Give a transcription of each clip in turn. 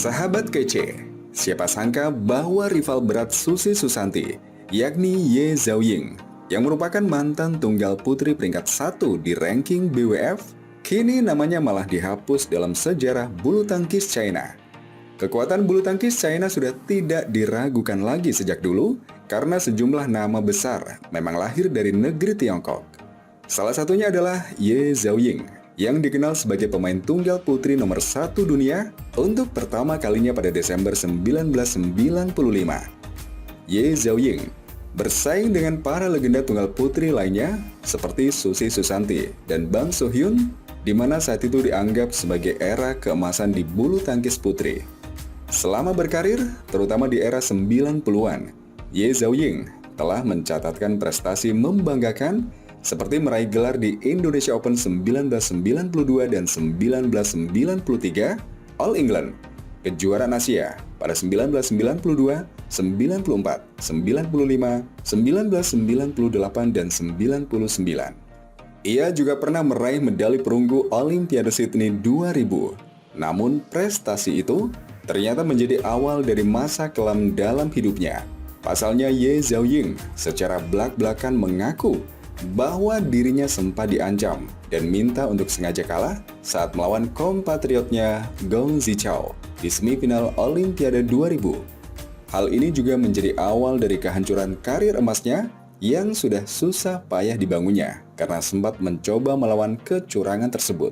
Sahabat kece, siapa sangka bahwa rival berat Susi Susanti, yakni Ye Zhaoying, yang merupakan mantan tunggal putri peringkat 1 di ranking BWF, kini namanya malah dihapus dalam sejarah bulu tangkis China. Kekuatan bulu tangkis China sudah tidak diragukan lagi sejak dulu karena sejumlah nama besar memang lahir dari negeri Tiongkok. Salah satunya adalah Ye Zhaoying, yang dikenal sebagai pemain tunggal putri nomor 1 dunia untuk pertama kalinya pada Desember 1995. Ye Zhaoying bersaing dengan para legenda tunggal putri lainnya seperti Susi Susanti dan Bang So-hyun, di mana saat itu dianggap sebagai era keemasan di bulu tangkis putri. Selama berkarir, terutama di era 90-an, Ye Zhaoying telah mencatatkan prestasi membanggakan seperti meraih gelar di Indonesia Open 1992 dan 1993, All England, kejuaraan Asia pada 1992, 94, 95, 1998, dan 99. Ia juga pernah meraih medali perunggu Olimpiade Sydney 2000. Namun prestasi itu ternyata menjadi awal dari masa kelam dalam hidupnya. Pasalnya Ye Zhaoying secara belak-belakan mengaku bahwa dirinya sempat diancam dan minta untuk sengaja kalah saat melawan kompatriotnya Gong Zichao di semifinal Olimpiade 2000. Hal ini juga menjadi awal dari kehancuran karir emasnya yang sudah susah payah dibangunnya karena sempat mencoba melawan kecurangan tersebut.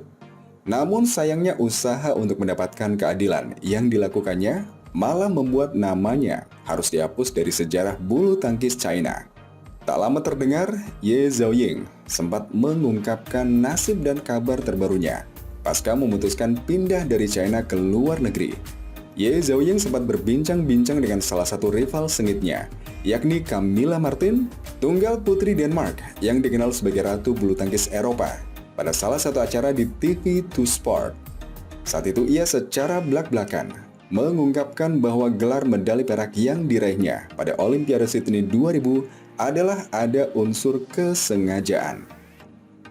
Namun sayangnya usaha untuk mendapatkan keadilan yang dilakukannya malah membuat namanya harus dihapus dari sejarah bulu tangkis China. Tak lama terdengar, Ye Zhaoying sempat mengungkapkan nasib dan kabar terbarunya pasca memutuskan pindah dari China ke luar negeri. Ye Zhaoying sempat berbincang-bincang dengan salah satu rival sengitnya, yakni Camilla Martin, tunggal putri Denmark yang dikenal sebagai ratu bulu tangkis Eropa, pada salah satu acara di TV2 Sport. Saat itu ia secara belak-belakan mengungkapkan bahwa gelar medali perak yang diraihnya pada Olimpiade Sydney 2000 adalah ada unsur kesengajaan.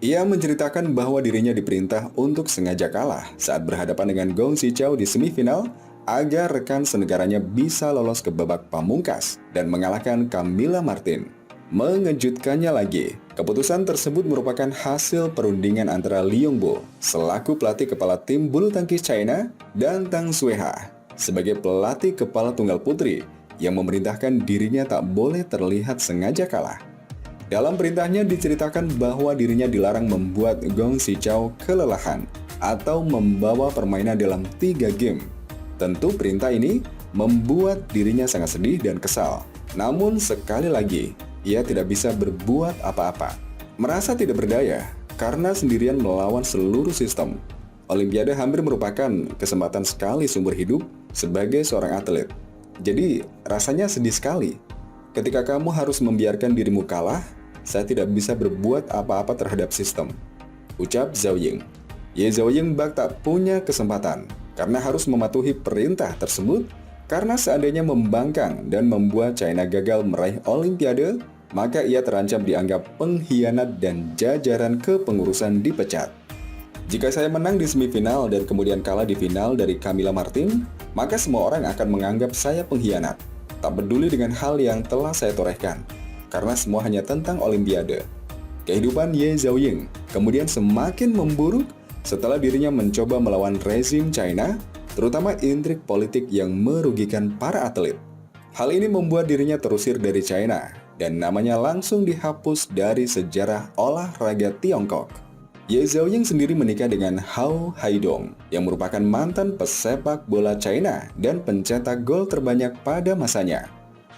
Ia menceritakan bahwa dirinya diperintah untuk sengaja kalah saat berhadapan dengan Gong Zichao di semifinal agar rekan senegaranya bisa lolos ke babak pamungkas dan mengalahkan Camilla Martin. Mengejutkannya lagi, keputusan tersebut merupakan hasil perundingan antara Li Yongbo selaku pelatih kepala tim bulu tangkis China dan Tang Xueha sebagai pelatih kepala tunggal putri yang memerintahkan dirinya tak boleh terlihat sengaja kalah. Dalam perintahnya diceritakan bahwa dirinya dilarang membuat Gong Zichao kelelahan atau membawa permainan dalam 3 game. Tentu perintah ini membuat dirinya sangat sedih dan kesal. Namun sekali lagi, ia tidak bisa berbuat apa-apa. Merasa tidak berdaya karena sendirian melawan seluruh sistem. Olimpiade hampir merupakan kesempatan sekali seumur hidup sebagai seorang atlet. Jadi, rasanya sedih sekali. Ketika kamu harus membiarkan dirimu kalah, saya tidak bisa berbuat apa-apa terhadap sistem, ucap Zhaoying. Ye Zhaoying bak tak punya kesempatan karena harus mematuhi perintah tersebut karena seandainya membangkang dan membuat China gagal meraih Olimpiade, maka ia terancam dianggap pengkhianat dan jajaran kepengurusan dipecat. Jika saya menang di semifinal dan kemudian kalah di final dari Camilla Martin, maka semua orang akan menganggap saya pengkhianat. Tak peduli dengan hal yang telah saya torehkan, karena semua hanya tentang Olimpiade. Kehidupan Ye Zhaoying kemudian semakin memburuk setelah dirinya mencoba melawan rezim China, terutama intrik politik yang merugikan para atlet. Hal ini membuat dirinya terusir dari China, dan namanya langsung dihapus dari sejarah olahraga Tiongkok. Ye Zhaoying sendiri menikah dengan Hao Haidong yang merupakan mantan pesepak bola China dan pencetak gol terbanyak pada masanya.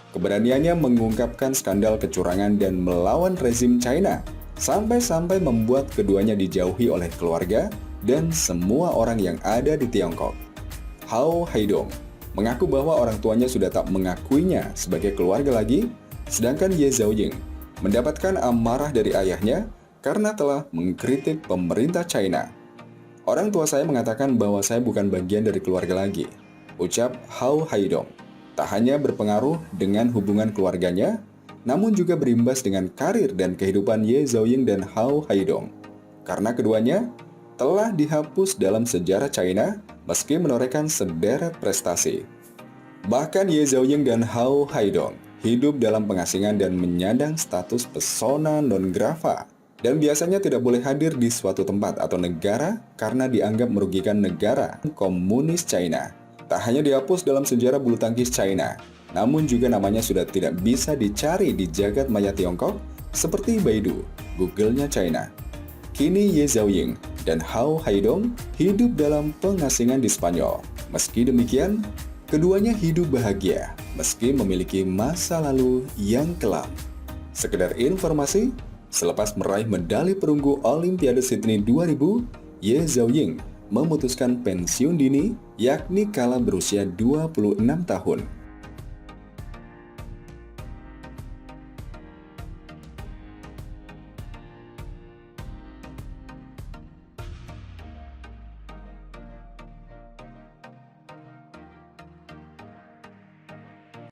Keberaniannya mengungkapkan skandal kecurangan dan melawan rezim China sampai-sampai membuat keduanya dijauhi oleh keluarga dan semua orang yang ada di Tiongkok. Hao Haidong mengaku bahwa orang tuanya sudah tak mengakuinya sebagai keluarga lagi, sedangkan Ye Zhaoying mendapatkan amarah dari ayahnya karena telah mengkritik pemerintah China. Orang tua saya mengatakan bahwa saya bukan bagian dari keluarga lagi, ucap Hao Haidong. Tak hanya berpengaruh dengan hubungan keluarganya, namun juga berimbas dengan karir dan kehidupan Ye Zhaoying dan Hao Haidong. Karena keduanya telah dihapus dalam sejarah China meski menorehkan sederet prestasi. Bahkan Ye Zhaoying dan Hao Haidong hidup dalam pengasingan dan menyandang status persona non grata dan biasanya tidak boleh hadir di suatu tempat atau negara karena dianggap merugikan negara komunis China. Tak hanya dihapus dalam sejarah bulu tangkis China, namun juga namanya sudah tidak bisa dicari di jagat maya Tiongkok seperti Baidu, Google-nya China. Kini Ye Zhaoying dan Hao Haidong hidup dalam pengasingan di Spanyol. Meski demikian, keduanya hidup bahagia meski memiliki masa lalu yang kelam. Sekedar informasi, selepas meraih medali perunggu Olimpiade Sydney 2000, Ye Zhaoying memutuskan pensiun dini yakni kala berusia 26 tahun.